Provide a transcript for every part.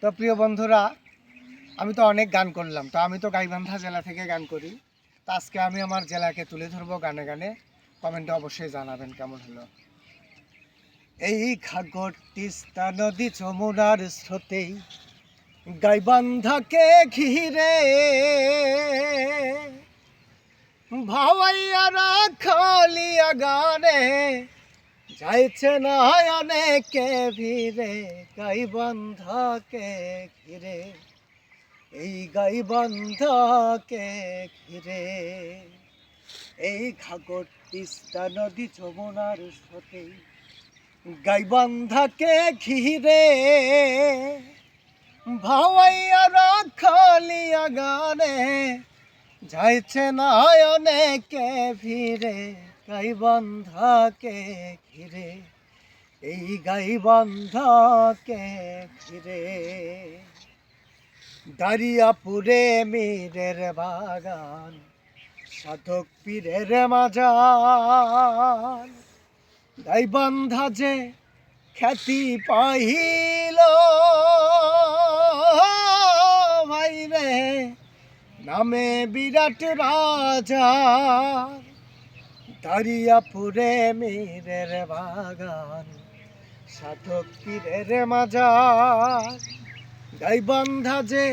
তো প্রিয় বন্ধুরা, আমি তো অনেক গান করলাম, তো আমি তো গাইবান্ধা জেলা থেকে গান করি। তো আজকে আমি আমার জেলাকে তুলে ধরবো গানে গানে। কমেন্টে অবশ্যই জানাবেন কেমন হলো। এই ঘাগর তিস্তা নদী যমুনার স্রোতেই গাইবান্ধাকে ঘিরে ভাওয়াইয়া রাখালিয়া গানে যাইছে না অনেকে ভিড়ে গাইবান্ধাকে ঘিরে, এই গাইবান্ধাকে ঘিরে। এই ঘাগর তিস্তা নদী যমুনার স্রোতে গাইবান্ধাকে ঘিরে ভাওয়াইয়া রাখালিয়া গানে যাইছে না অনেকে ভিড়ে গাইবান্ধাকে ঘিরে, এই গাইবান্ধাকে ঘিরে। দারিয়াপুরে মীরের বাগান, সাধক পীরের মাজার, গাইবান্ধা যে খ্যাতি পাইল ভাই রে নামে বিরাট রাজা। দারিয়াপুরে মীরের বাগান, সাধক পীরের মাজার, গাইবান্ধা যে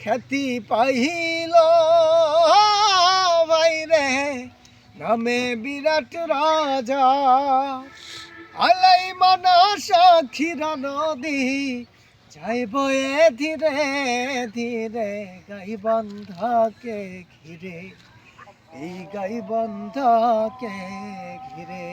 খ্যাতি পাইল ভাই রে নামে বিরাট রাজা। আলাই মানা সাক্ষীরা নদী যাই বয়ে ধীরে ধীরে গাইবান্ধাকে ঘিরে, এই গাইবান্ধাকে ঘিরে।